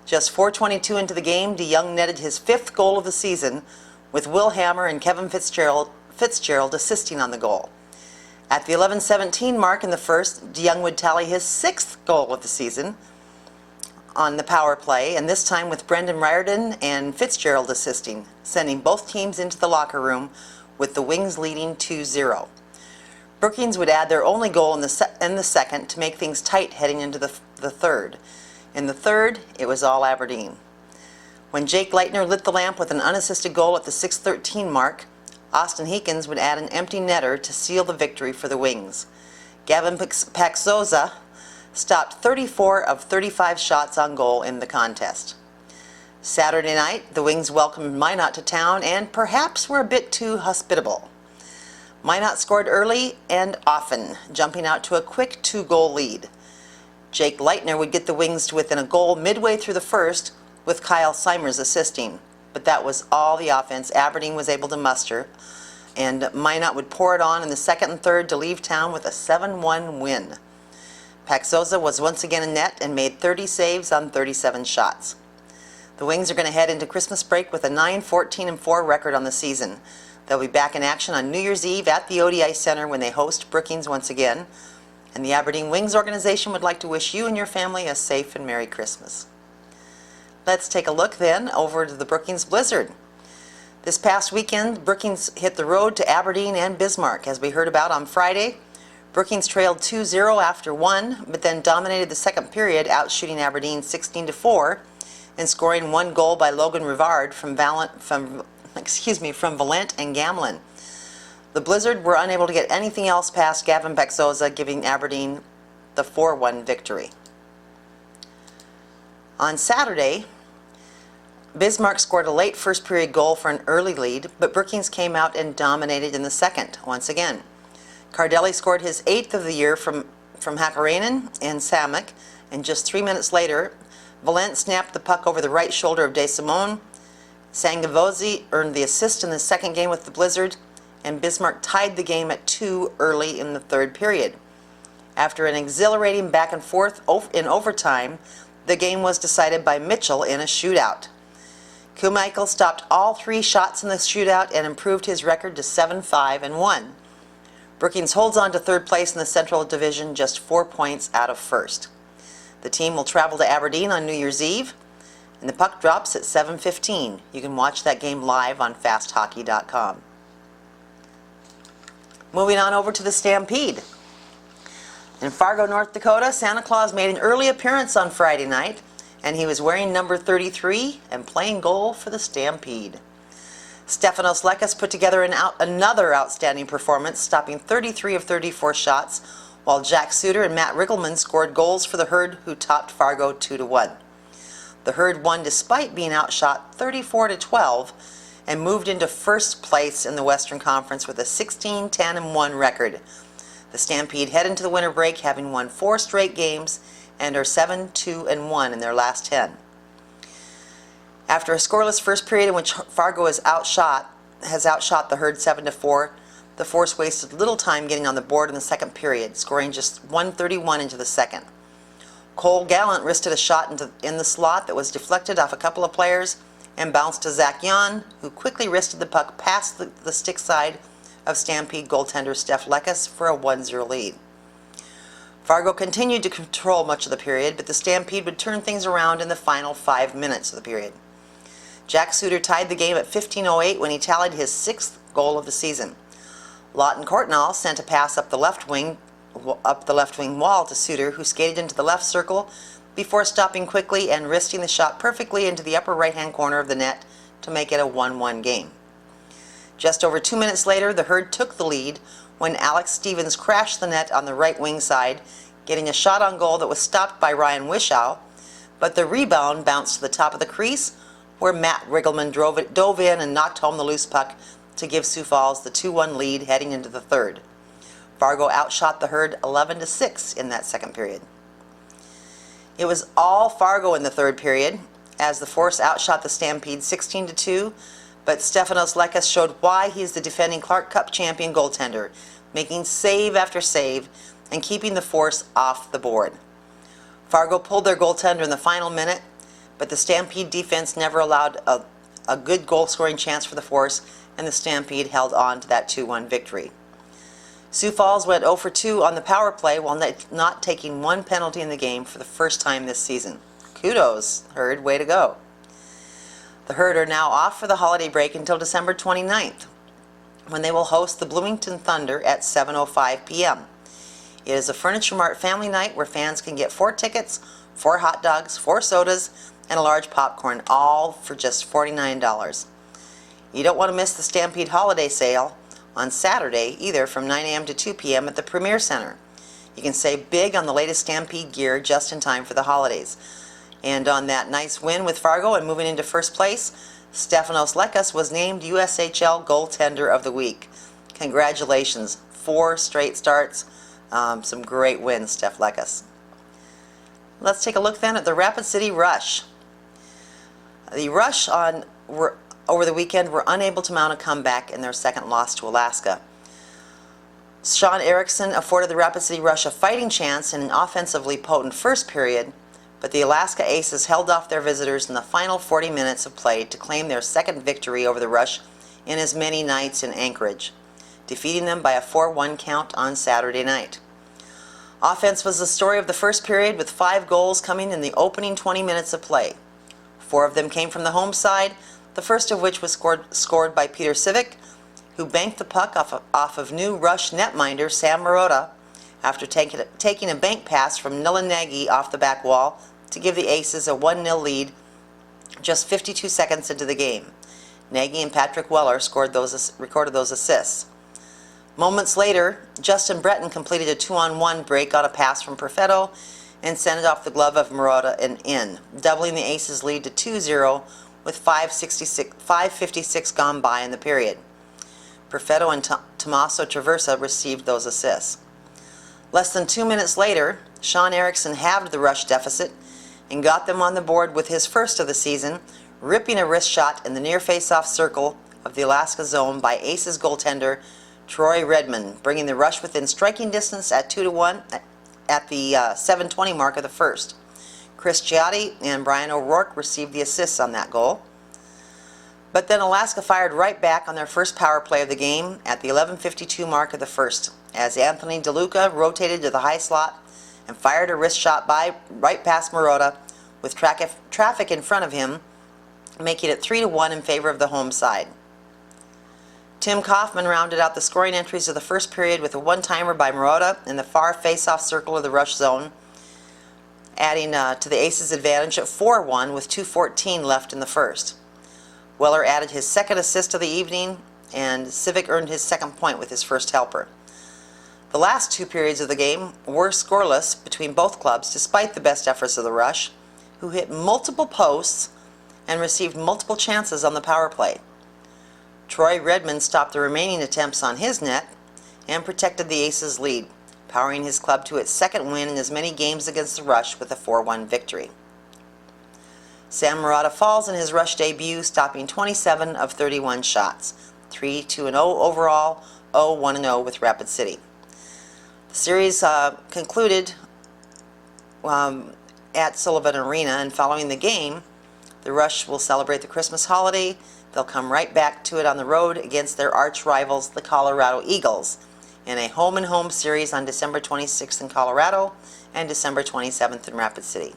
Just 4:22 into the game, DeYoung netted his 5th goal of the season, with Will Hammer and Kevin Fitzgerald assisting on the goal. At the 11:17 mark in the first, DeYoung would tally his 6th goal of the season on the power play, and this time with Brendan Riordan and Fitzgerald assisting, sending both teams into the locker room with the Wings leading 2-0. Brookings would add their only goal in the second to make things tight heading into the third. In the third, it was all Aberdeen. When Jake Leitner lit the lamp with an unassisted goal at the 6:13 mark, Austin Heekins would add an empty netter to seal the victory for the Wings. Gavin Paxoza stopped 34 of 35 shots on goal in the contest. Saturday night, the Wings welcomed Minot to town and perhaps were a bit too hospitable. Minot scored early and often, jumping out to a quick 2-goal lead. Jake Leitner would get the Wings to within a goal midway through the first, with Kyle Simers assisting. But that was all the offense Aberdeen was able to muster, and Minot would pour it on in the second and third to leave town with a 7-1 win. Paxoza was once again in net and made 30 saves on 37 shots. The Wings are going to head into Christmas break with a 9-14-4 record on the season. They'll be back in action on New Year's Eve at the ODI Center when they host Brookings once again. And the Aberdeen Wings organization would like to wish you and your family a safe and Merry Christmas. Let's take a look then over to the Brookings Blizzard. This past weekend, Brookings hit the road to Aberdeen and Bismarck. As we heard about on Friday, Brookings trailed 2-0 after 1, but then dominated the second period, outshooting Aberdeen 16-4 and scoring 1 goal by Logan Rivard from Valent and Gamlin. The Blizzard were unable to get anything else past Gavin Paxoza, giving Aberdeen the 4-1 victory. On Saturday, Bismarck scored a late first period goal for an early lead, but Brookings came out and dominated in the second once again. Cardelli scored his 8th of the year from Hakkarainen and Samak, and just 3 minutes later, Valent snapped the puck over the right shoulder of De Simone. Sangavozi earned the assist in the second game with the Blizzard, and Bismarck tied the game at 2 early in the third period. After an exhilarating back and forth in overtime, the game was decided by Mitchell in a shootout. Kumichael stopped all 3 shots in the shootout and improved his record to 7-5-1. Brookings holds on to third place in the Central Division, just 4 points out of first. The team will travel to Aberdeen on New Year's Eve, and the puck drops at 7:15. You can watch that game live on fasthockey.com. Moving on over to the Stampede. In Fargo, North Dakota, Santa Claus made an early appearance on Friday night, and he was wearing number 33 and playing goal for the Stampede. Stefanos Lekas put together another outstanding performance, stopping 33 of 34 shots while Jack Suter and Matt Riggleman scored goals for the Herd, who topped Fargo 2-1. The Herd won despite being outshot 34-12 and moved into first place in the Western Conference with a 16-10-1 record. The Stampede head into the winter break having won 4 straight games and are 7-2-1 in their last 10. After a scoreless first period in which Fargo has outshot the Herd 7-4, the Force wasted little time getting on the board in the second period, scoring just 1:31 into the second. Cole Gallant wristed a shot in the slot that was deflected off a couple of players and bounced to Zach Yon, who quickly wristed the puck past the stick side of Stampede goaltender Steph Leckus for a 1-0 lead. Fargo continued to control much of the period, but the Stampede would turn things around in the final 5 minutes of the period. Jack Suter tied the game at 15:08 when he tallied his 6th goal of the season. Lawton Courtnall sent a pass up the left wing wall to Suter, who skated into the left circle before stopping quickly and wristing the shot perfectly into the upper right-hand corner of the net to make it a 1-1 game. Just over 2 minutes later, the Herd took the lead when Alex Stevens crashed the net on the right wing side, getting a shot on goal that was stopped by Ryan Wishow, but the rebound bounced to the top of the crease, where Matt Riggleman dove in and knocked home the loose puck to give Sioux Falls the 2-1 lead heading into the third. Fargo outshot the Herd 11-6 in that second period. It was all Fargo in the third period, as the Force outshot the Stampede 16-2, but Stefanos Leckus showed why he is the defending Clark Cup champion goaltender, making save after save and keeping the Force off the board. Fargo pulled their goaltender in the final minute, but the Stampede defense never allowed a good goal-scoring chance for the Force, and the Stampede held on to that 2-1 victory. Sioux Falls went 0 for 2 on the power play while not taking one penalty in the game for the first time this season. Kudos, Herd, way to go. The Herd are now off for the holiday break until December 29th, when they will host the Bloomington Thunder at 7:05 p.m. It is a Furniture Mart family night where fans can get 4 tickets, 4 hot dogs, 4 sodas, and a large popcorn, all for just $49. You don't want to miss the Stampede holiday sale on Saturday either, from 9 a.m. to 2 p.m. at the Premier Center. You can save big on the latest Stampede gear just in time for the holidays. And on that nice win with Fargo and moving into first place, Stefanos Leckus was named USHL Goaltender of the Week. Congratulations, 4 straight starts, some great wins, Steph Leckus. Let's take a look then at the Rapid City Rush. The Rush over the weekend were unable to mount a comeback in their second loss to Alaska. Sean Erickson afforded the Rapid City Rush a fighting chance in an offensively potent first period, but the Alaska Aces held off their visitors in the final 40 minutes of play to claim their second victory over the Rush in as many nights in Anchorage, defeating them by a 4-1 count on Saturday night. Offense was the story of the first period, with 5 goals coming in the opening 20 minutes of play. 4 of them came from the home side, the first of which was scored by Peter Civic, who banked the puck off of new Rush netminder Sam Marotta after taking a bank pass from Nilla Nagy off the back wall to give the Aces a 1-0 lead just 52 seconds into the game. Nagy and Patrick Weller recorded those assists. Moments later, Justin Breton completed a 2-on-1 break on a pass from Perfetto and sent it off the glove of Marotta and in, doubling the Aces' lead to 2-0 with 5:56 gone by in the period. Perfetto and Tommaso Traversa received those assists. Less than 2 minutes later, Sean Erickson halved the Rush deficit and got them on the board with his first of the season, ripping a wrist shot in the near face-off circle of the Alaska zone by Aces goaltender Troy Redmond, bringing the Rush within striking distance at 2-1 at the 7:20 mark of the first. Chris Giotti and Brian O'Rourke received the assists on that goal. But then Alaska fired right back on their first power play of the game at the 11:52 mark of the first, as Anthony DeLuca rotated to the high slot and fired a wrist shot right past Marotta with traffic in front of him, making it 3-1 in favor of the home side. Tim Kaufman rounded out the scoring entries of the first period with a one-timer by Marotta in the far face-off circle of the Rush zone, adding to the Aces' advantage at 4-1 with 2:14 left in the first. Weller added his second assist of the evening, and Civic earned his second point with his first helper. The last two periods of the game were scoreless between both clubs despite the best efforts of the Rush, who hit multiple posts and received multiple chances on the power play. Troy Redmond stopped the remaining attempts on his net and protected the Aces' lead, powering his club to its second win in as many games against the Rush with a 4-1 victory. Sam Murata Falls in his Rush debut, stopping 27 of 31 shots, 3-2-0 overall, 0-1-0 with Rapid City. The series concluded at Sullivan Arena, and following the game, the Rush will celebrate the Christmas holiday. They'll come right back to it on the road against their arch rivals, the Colorado Eagles, in a home-and-home series on December 26th in Colorado and December 27th in Rapid City.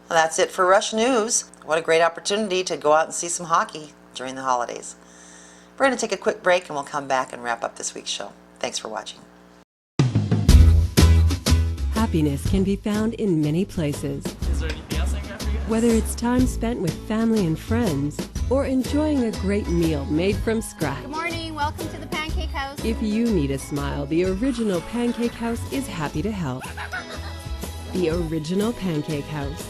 Well, that's it for Rush News. What a great opportunity to go out and see some hockey during the holidays. We're going to take a quick break and we'll come back and wrap up this week's show. Thanks for watching. Happiness can be found in many places. Is there anything else I can grab for you guys? Whether it's time spent with family and friends or enjoying a great meal made from scratch. Good morning. Welcome to the Pancake House. If you need a smile, the Original Pancake House is happy to help. The Original Pancake House,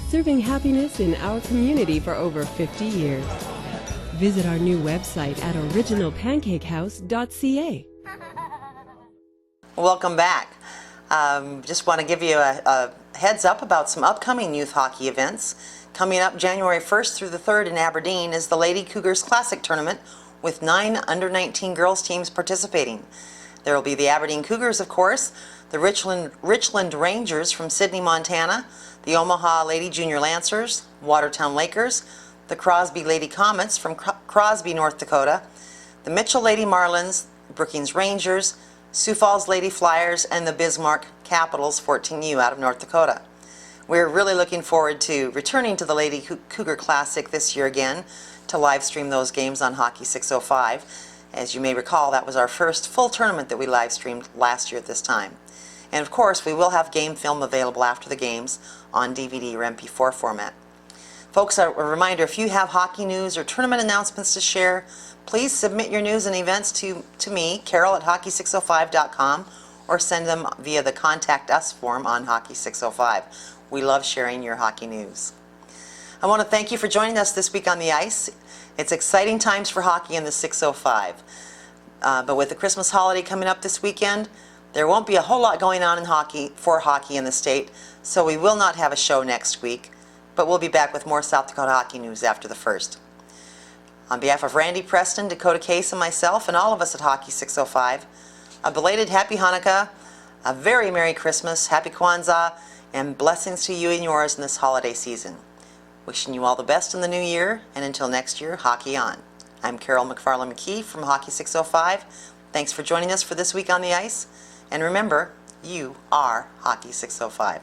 serving happiness in our community for over 50 years. Visit our new website at originalpancakehouse.ca. Welcome back. Just want to give you a heads up about some upcoming youth hockey events. Coming up January 1st through the 3rd in Aberdeen is the Lady Cougars Classic Tournament with 9 under-19 girls teams participating. There will be the Aberdeen Cougars, of course, the Richland Rangers from Sydney, Montana, the Omaha Lady Junior Lancers, Watertown Lakers, the Crosby Lady Comets from Crosby, North Dakota, the Mitchell Lady Marlins, Brookings Rangers, Sioux Falls Lady Flyers, and the Bismarck Capitals 14U out of North Dakota. We're really looking forward to returning to the Lady Cougar Classic this year again to live stream those games on Hockey 605. As you may recall, that was our first full tournament that we live streamed last year at this time. And of course, we will have game film available after the games on DVD or MP4 format. Folks, a reminder, if you have hockey news or tournament announcements to share, please submit your news and events to me, Carol at hockey605.com, or send them via the Contact Us form on Hockey 605. We love sharing your hockey news. I want to thank you for joining us this week on the ice. It's exciting times for hockey in the 605. But with the Christmas holiday coming up this weekend, there won't be a whole lot going on in hockey in the state, so we will not have a show next week, but we'll be back with more South Dakota hockey news after the 1st. On behalf of Randy, Preston, Dakota Case, and myself, and all of us at Hockey 605, a belated Happy Hanukkah, a very Merry Christmas, Happy Kwanzaa, and blessings to you and yours in this holiday season. Wishing you all the best in the new year, and until next year, hockey on. I'm Carol McFarland McKee from Hockey 605. Thanks for joining us for this week on the ice, and remember, you are Hockey 605.